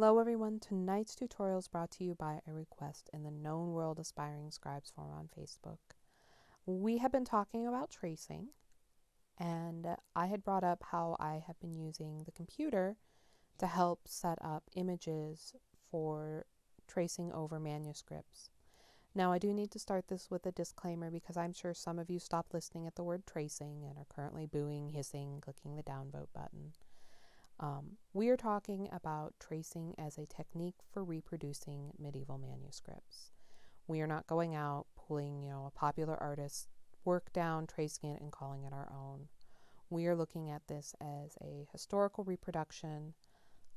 Hello everyone, tonight's tutorial is brought to you by a request in the Knowne World Aspiring Scribes forum on Facebook. We have been talking about tracing, and I had brought up how I have been using the computer to help set up images for tracing over manuscripts. Now I do need to start this with a disclaimer because I'm sure some of you stopped listening at the word tracing and are currently booing, hissing, clicking the downvote button. We are talking about tracing as a technique for reproducing medieval manuscripts. We are not going out, pulling, a popular artist's work down, tracing it, and calling it our own. We are looking at this as a historical reproduction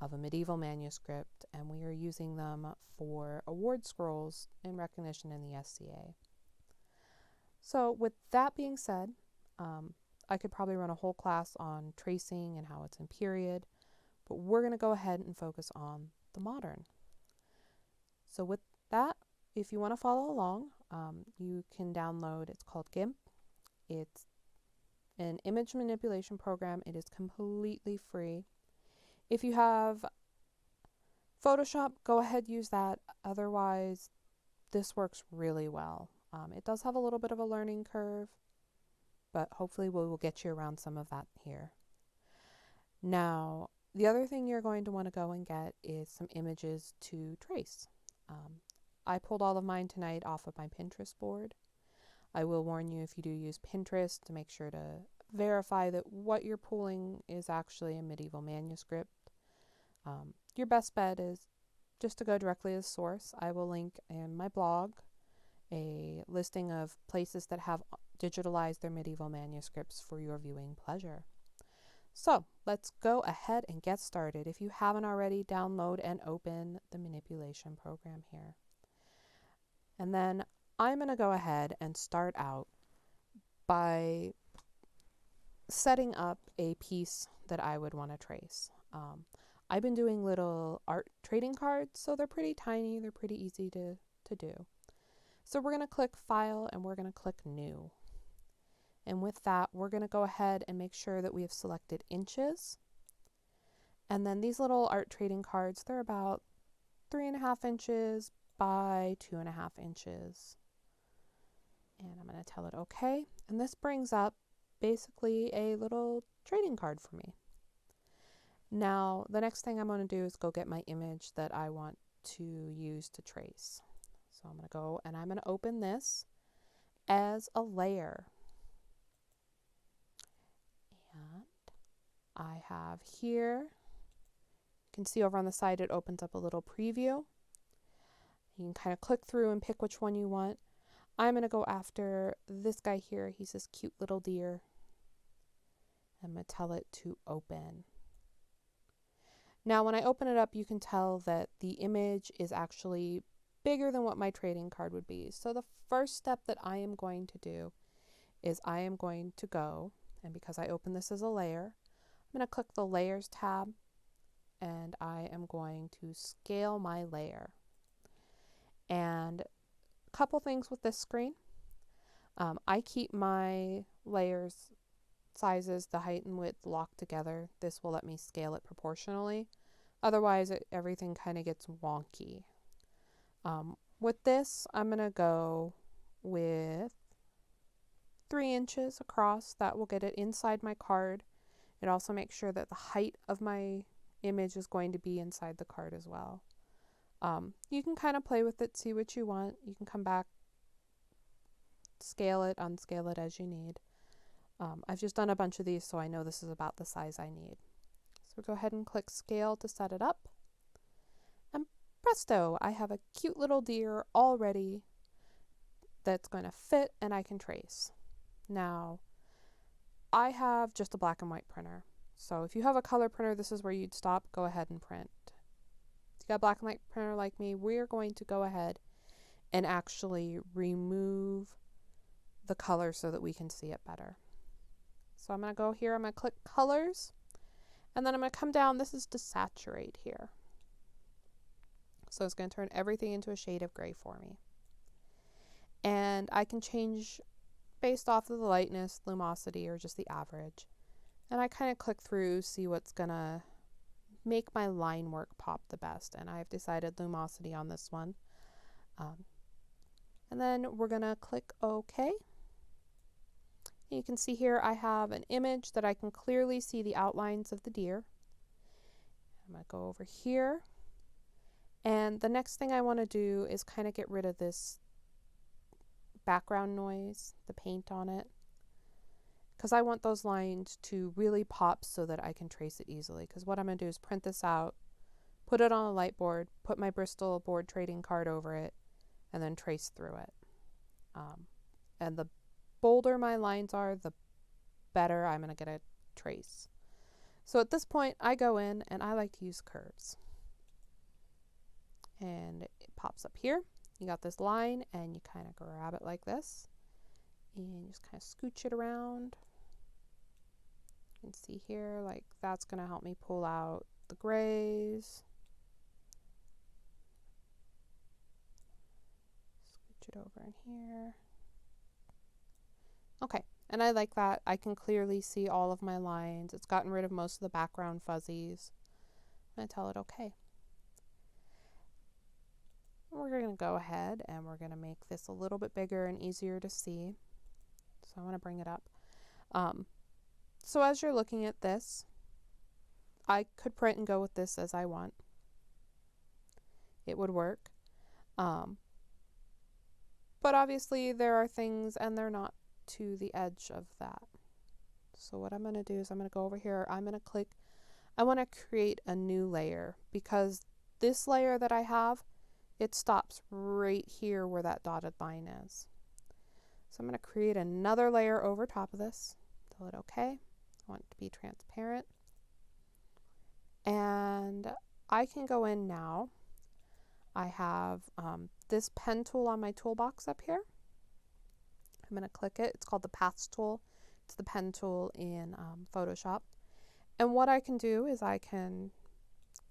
of a medieval manuscript, and we are using them for award scrolls in recognition in the SCA. So with that being said, I could probably run a whole class on tracing and how it's in period, but we're going to go ahead and focus on the modern. So with that, if you want to follow along, you can download, it's called GIMP. It's an image manipulation program. It is completely free. If you have Photoshop, go ahead, use that. Otherwise, this works really well. It does have a little bit of a learning curve, but hopefully we will get you around some of that here. Now, the other thing you're going to want to go and get is some images to trace. I pulled all of mine tonight off of my Pinterest board. I will warn you, if you do use Pinterest, to make sure to verify that what you're pulling is actually a medieval manuscript. Your best bet is just to go directly to the source. I will link in my blog a listing of places that have digitalized their medieval manuscripts for your viewing pleasure. So let's go ahead and get started. If you haven't already, download and open the manipulation program here. And then I'm going to go ahead and start out by setting up a piece that I would want to trace. I've been doing little art trading cards, so they're pretty tiny, they're pretty easy to do. So we're going to click File and we're going to click New. And with that, we're going to go ahead and make sure that we have selected inches. And then these little art trading cards, they're about 3.5 inches by 2.5 inches. And I'm going to tell it OK. And this brings up basically a little trading card for me. Now, the next thing I'm going to do is go get my image that I want to use to trace. So I'm going to go and I'm going to open this as a layer. And I have here, you can see over on the side it opens up a little preview. You can kind of click through and pick which one you want. I'm going to go after this guy here. He's this cute little deer. I'm going to tell it to open. Now when I open it up, you can tell that the image is actually bigger than what my trading card would be. So the first step that I am going to do is I am going to go, and because I open this as a layer, I'm going to click the Layers tab, and I am going to scale my layer. And a couple things with this screen. I keep my layers sizes, the height and width, locked together. This will let me scale it proportionally. Otherwise, everything kind of gets wonky. With this, I'm going to go with 3 inches across. That will get it inside my card. It also makes sure that the height of my image is going to be inside the card as well. You can kind of play with it, see what you want. You can come back, scale it, unscale it as you need. I've just done a bunch of these, so I know this is about the size I need. So go ahead and click Scale to set it up. And presto, I have a cute little deer already that's going to fit and I can trace. Now, I have just a black and white printer. So if you have a color printer, this is where you'd stop. Go ahead and print. If you got a black and white printer like me, we're going to go ahead and actually remove the color so that we can see it better. So I'm going to go here, I'm going to click Colors, and then I'm going to come down. This is to saturate here. So it's going to turn everything into a shade of gray for me. And I can change based off of the lightness, luminosity, or just the average. And I kind of click through, see what's going to make my line work pop the best. And I've decided Lumosity on this one. And then we're going to click OK. You can see here I have an image that I can clearly see the outlines of the deer. I'm going to go over here. And the next thing I want to do is kind of get rid of this background noise, the paint on it, because I want those lines to really pop so that I can trace it easily. Because what I'm going to do is print this out, put it on a light board, put my Bristol board trading card over it, and then trace through it. And the bolder my lines are, the better I'm going to get a trace. So at this point, I go in and I like to use curves. And it pops up here. You got this line and you kind of grab it like this and just kind of scooch it around. You can see here, like that's going to help me pull out the grays. Scooch it over in here. Okay, and I like that. I can clearly see all of my lines. It's gotten rid of most of the background fuzzies. I'm going to tell it okay. We're going to go ahead and we're going to make this a little bit bigger and easier to see. So I want to bring it up. So as you're looking at this, I could print and go with this as I want. It would work. But obviously there are things and they're not to the edge of that. So what I'm going to do is I'm going to go over here. I'm going to click, I want to create a new layer because this layer that I have, it stops right here where that dotted line is. So I'm going to create another layer over top of this. Tell it okay. I want it to be transparent. And I can go in now. I have this pen tool on my toolbox up here. I'm going to click it. It's called the Paths tool. It's the pen tool in Photoshop. And what I can do is I can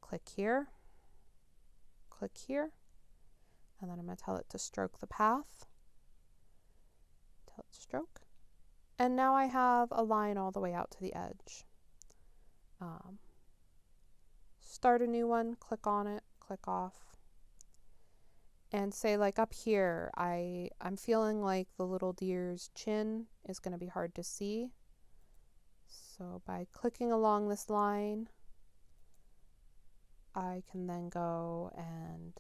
click here, and then I'm going to tell it to stroke the path. Tell it to stroke. And now I have a line all the way out to the edge. Start a new one, click on it, click off. And say like up here, I'm feeling like the little deer's chin is going to be hard to see. So by clicking along this line, I can then go and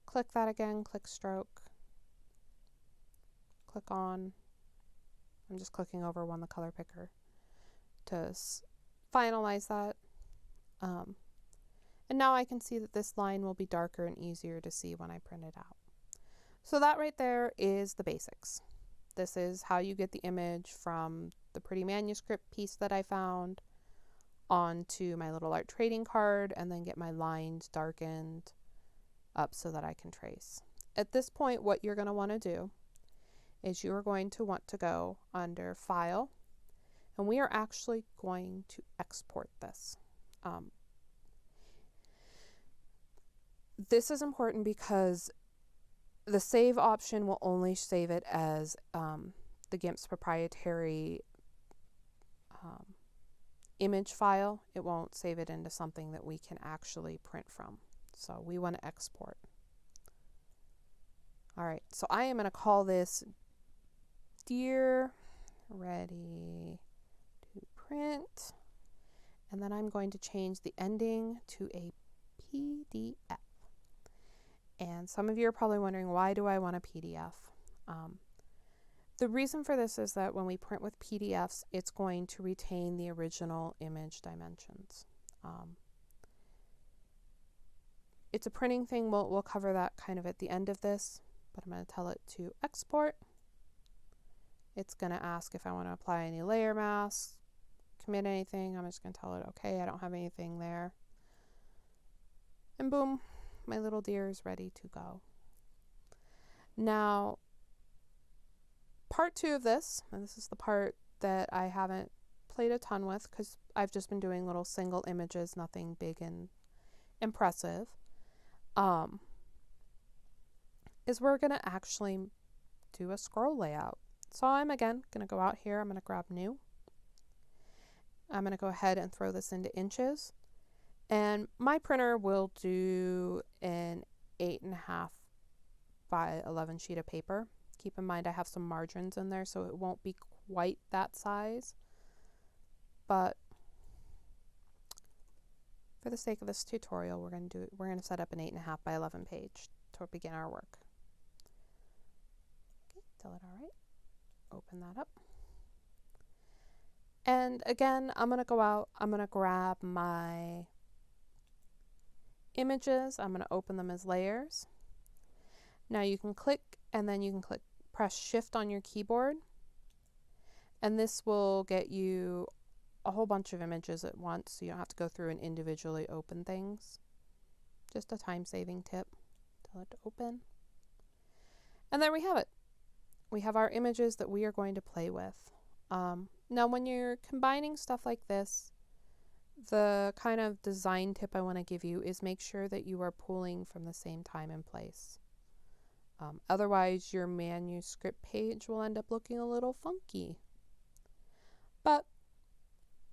click that again, click stroke, click on. I'm just clicking over one, the color picker, to finalize that. And now I can see that this line will be darker and easier to see when I print it out. So that right there is the basics. This is how you get the image from the pretty manuscript piece that I found onto my little art trading card and then get my lines darkened up so that I can trace. At this point, what you're going to want to do is you're going to want to go under File, and we are actually going to export this. This is important because the save option will only save it as the GIMP's proprietary image file. It won't save it into something that we can actually print from. So we want to export. All right, so I am going to call this Deer Ready to Print. And then I'm going to change the ending to a PDF. And some of you are probably wondering, why do I want a PDF? The reason for this is that when we print with PDFs, it's going to retain the original image dimensions. It's a printing thing. We'll cover that kind of at the end of this, but I'm going to tell it to export. It's going to ask if I want to apply any layer masks, commit anything. I'm just going to tell it, okay, I don't have anything there. And boom, my little deer is ready to go. Now, part 2 of this, and this is the part that I haven't played a ton with because I've just been doing little single images, nothing big and impressive, is we're going to actually do a scroll layout. So I'm again going to go out here, I'm going to grab New, I'm going to go ahead and throw this into inches. And my printer will do an 8.5 by 11 sheet of paper. Keep in mind I have some margins in there, so it won't be quite that size. But for the sake of this tutorial, we're going to set up an 8.5 by 11 page to begin our work. Okay, tell it all right. Open that up. And again, I'm going to go out, I'm going to grab my images, I'm going to open them as layers. Now you can click and then you can press shift on your keyboard, and this will get you a whole bunch of images at once, so you don't have to go through and individually open things. Just a time-saving tip. Tell it to open. And there we have it. We have our images that we are going to play with. Now when you're combining stuff like this, the kind of design tip I want to give you is make sure that you are pulling from the same time and place. Otherwise your manuscript page will end up looking a little funky. But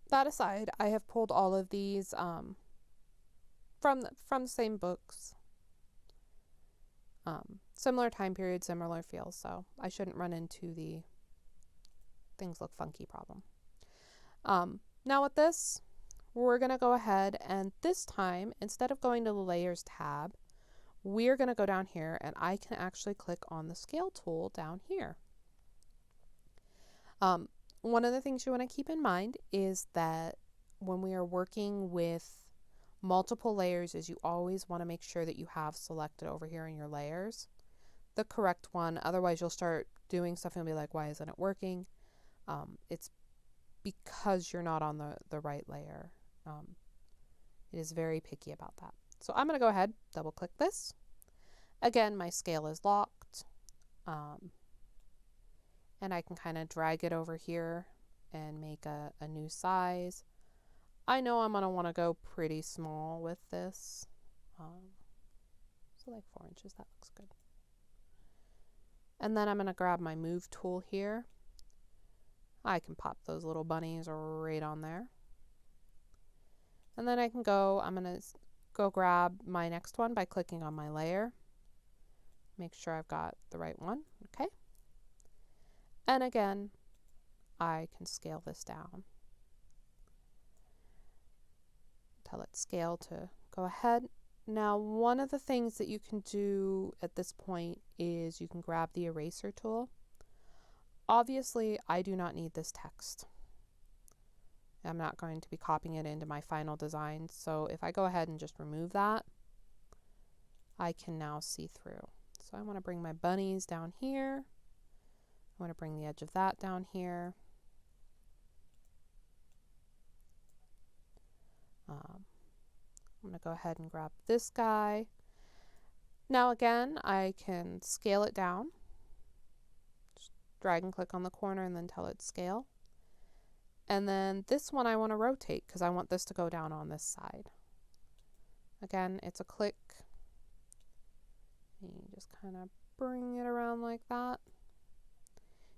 that aside, I have pulled all of these from the same books. Similar time period, similar feels, so I shouldn't run into the things look funky problem. Now with this, we're going to go ahead and this time, instead of going to the Layers tab, we're going to go down here and I can actually click on the Scale tool down here. One of the things you want to keep in mind is that when we are working with multiple layers is you always want to make sure that you have selected over here in your layers the correct one. Otherwise you'll start doing stuff and you'll be like, why isn't it working? It's because you're not on the right layer. It is very picky about that. So I'm going to go ahead, double click this. Again, my scale is locked. And I can kind of drag it over here and make a new size. I know I'm going to want to go pretty small with this. So like 4 inches, that looks good. And then I'm going to grab my move tool here. I can pop those little bunnies right on there. And then I can go, I'm going to go grab my next one by clicking on my layer. Make sure I've got the right one. Okay. And again, I can scale this down. Tell it scale to go ahead. Now, one of the things that you can do at this point is you can grab the eraser tool. Obviously, I do not need this text. I'm not going to be copying it into my final design. So if I go ahead and just remove that, I can now see through. So I want to bring my bunnies down here. I want to bring the edge of that down here. I'm going to go ahead and grab this guy. Now again, I can scale it down. Just drag and click on the corner and then tell it scale. And then this one I want to rotate because I want this to go down on this side. Again, it's a click. And you just kind of bring it around like that.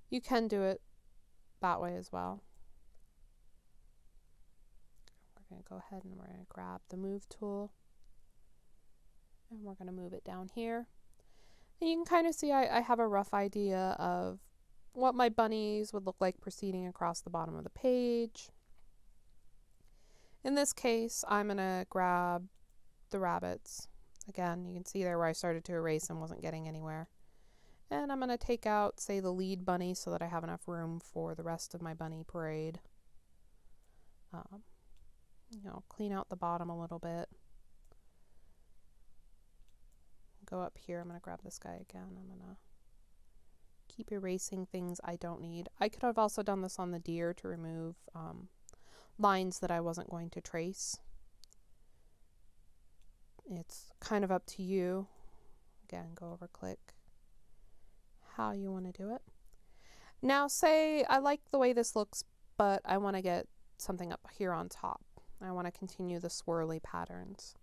You can do it that way as well. We're going to go ahead and we're going to grab the move tool. And we're going to move it down here. And you can kind of see I have a rough idea of what my bunnies would look like proceeding across the bottom of the page. In this case, I'm going to grab the rabbits. Again, you can see there where I started to erase and wasn't getting anywhere. And I'm going to take out, say, the lead bunny so that I have enough room for the rest of my bunny parade. Clean out the bottom a little bit. Go up here. I'm going to grab this guy again. I'm going to keep erasing things I don't need. I could have also done this on the deer to remove lines that I wasn't going to trace. It's kind of up to you. Again, go over, click how you want to do it. Now say I like the way this looks, but I want to get something up here on top. I want to continue the swirly patterns.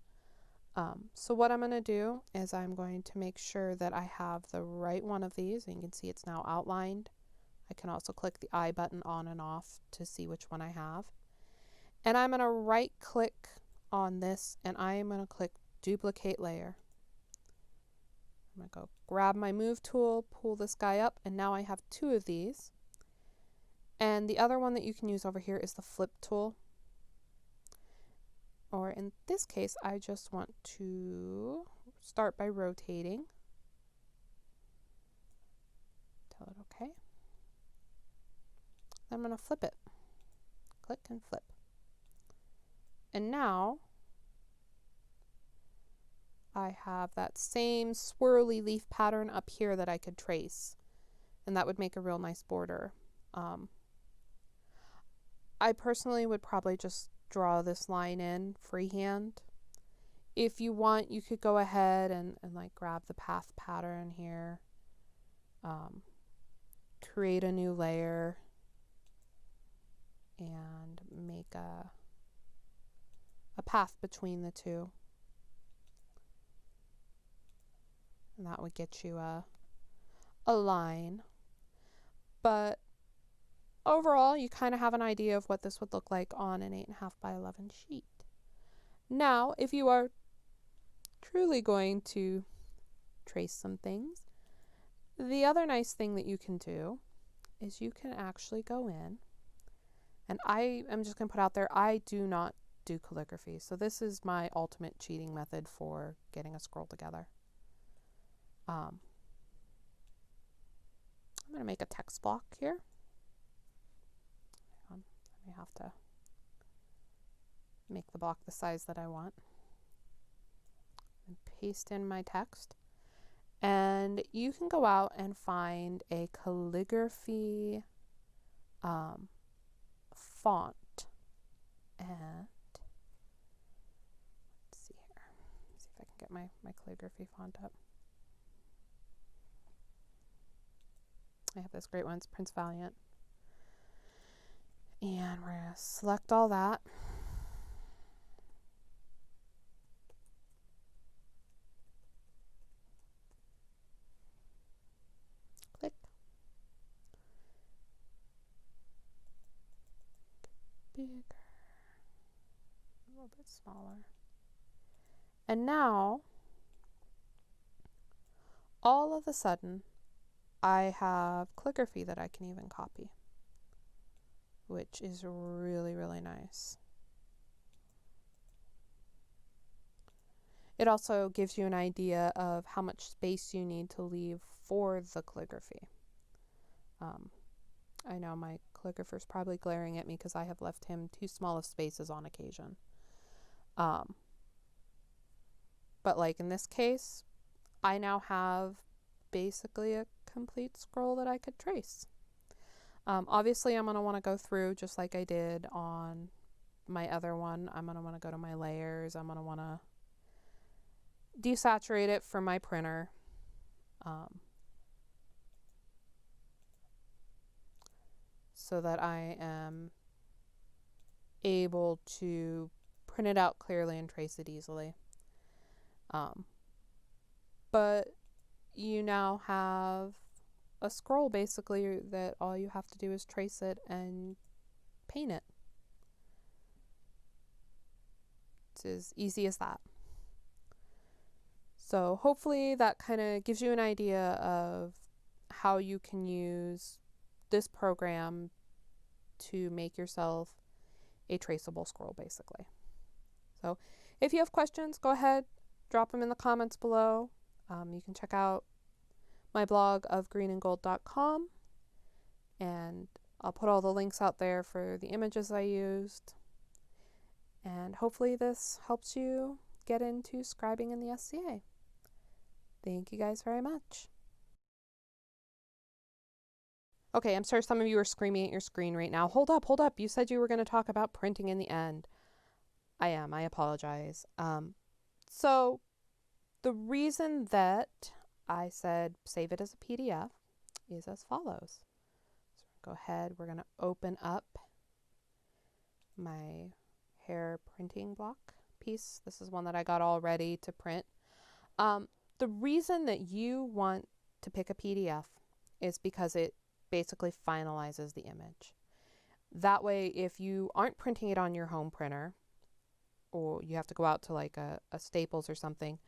So what I'm going to do is I'm going to make sure that I have the right one of these. And you can see it's now outlined. I can also click the I button on and off to see which one I have. And I'm going to right click on this and I am going to click duplicate layer. I'm going to go grab my move tool, pull this guy up, and now I have two of these. And the other one that you can use over here is the flip tool. Or in this case, I just want to start by rotating. Tell it okay. Then I'm going to flip it. Click and flip. And now I have that same swirly leaf pattern up here that I could trace. And that would make a real nice border. I personally would probably just draw this line in freehand. If you want, you could go ahead and like grab the path pattern here. Create a new layer and make a path between the two. And that would get you a line. But overall, you kind of have an idea of what this would look like on an 8.5 by 11 sheet. Now, if you are truly going to trace some things, the other nice thing that you can do is you can actually go in, and I am just going to put out there, I do not do calligraphy. So this is my ultimate cheating method for getting a scroll together. I'm going to make a text block here. Let me have to make the block the size that I want. And paste in my text. And you can go out and find a calligraphy font. And let's see here. Let's see if I can get my calligraphy font up. I have this great one, it's Prince Valiant. And we're going to select all that. Click. Bigger. A little bit smaller. And now, all of a sudden, I have calligraphy that I can even copy, which is really, really nice. It also gives you an idea of how much space you need to leave for the calligraphy. I know my calligrapher's probably glaring at me because I have left him too small of spaces on occasion. But like in this case, I now have basically a complete scroll that I could trace. Obviously, I'm going to want to go through just like I did on my other one. I'm going to want to go to my layers. I'm going to want to desaturate it for my printer. So that I am able to print it out clearly and trace it easily. But you now have a scroll basically that all you have to do is trace it and paint it. It's as easy as that. So hopefully that kind of gives you an idea of how you can use this program to make yourself a traceable scroll basically. So if you have questions, go ahead, drop them in the comments below. You can check out my blog of greenandgold.com, and I'll put all the links out there for the images I used. And hopefully this helps you get into scribing in the SCA. Thank you guys very much. Okay, I'm sorry some of you are screaming at your screen right now. Hold up. You said you were going to talk about printing in the end. I am. I apologize. So the reason that I said save it as a PDF is as follows. So go ahead. We're going to open up my hair printing block piece. This is one that I got all ready to print. The reason that you want to pick a PDF is because it basically finalizes the image. That way, if you aren't printing it on your home printer, or you have to go out to like a Staples or something,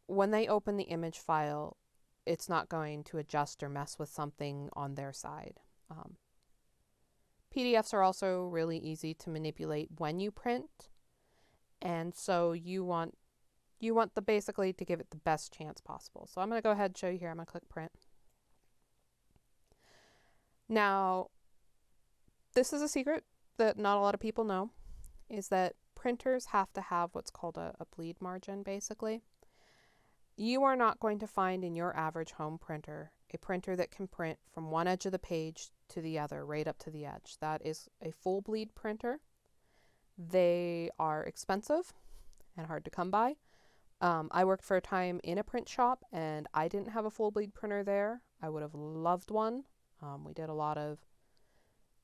when they open the image file, it's not going to adjust or mess with something on their side. PDFs are also really easy to manipulate when you print, and so you want the basically to give it the best chance possible. So I'm going to go ahead and show you here. I'm going to click print. Now, this is a secret that not a lot of people know, is that printers have to have what's called a bleed margin, basically. You are not going to find in your average home printer a printer that can print from one edge of the page to the other, right up to the edge. That is a full bleed printer. They are expensive and hard to come by. I worked for a time in a print shop, and I didn't have a full bleed printer there. I would have loved one. We did a lot of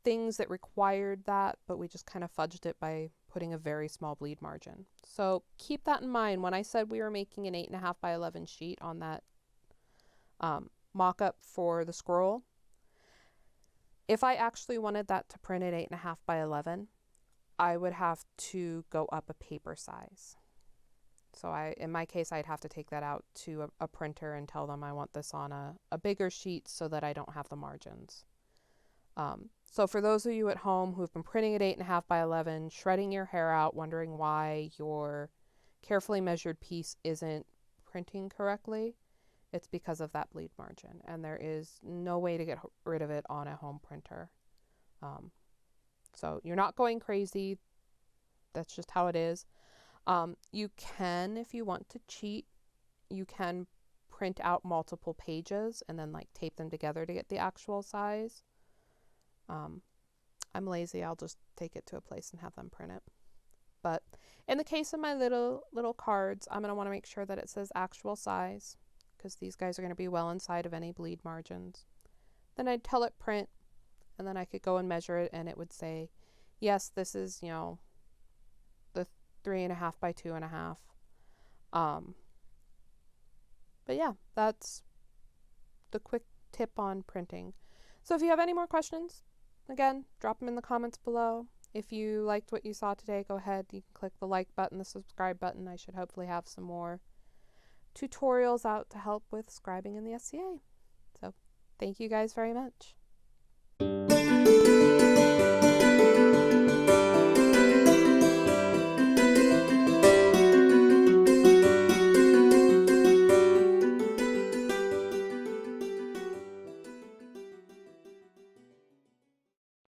things that required that, but we just kind of fudged it by putting a very small bleed margin. So keep that in mind when I said we were making an 8.5 by 11 sheet on that mock-up for the scroll. If I actually wanted that to print at 8.5 by 11, I would have to go up a paper size. So in my case, I'd have to take that out to a printer and tell them I want this on a bigger sheet so that I don't have the margins. So for those of you at home who've been printing at 8.5 by 11, shredding your hair out, wondering why your carefully measured piece isn't printing correctly, it's because of that bleed margin, and there is no way to get rid of it on a home printer. So you're not going crazy. That's just how it is. You can, if you want to cheat, you can print out multiple pages and then like tape them together to get the actual size. I'm lazy. I'll just take it to a place and have them print it. But in the case of my little cards, I'm going to want to make sure that it says actual size, because these guys are going to be well inside of any bleed margins. Then I'd tell it print, and then I could go and measure it, and it would say, yes, this is, the 3.5 by 2.5. But yeah, that's the quick tip on printing. So if you have any more questions, again, drop them in the comments below. If you liked what you saw today, go ahead. You can click the like button, the subscribe button. I should hopefully have some more tutorials out to help with scribing in the SCA. So thank you guys very much.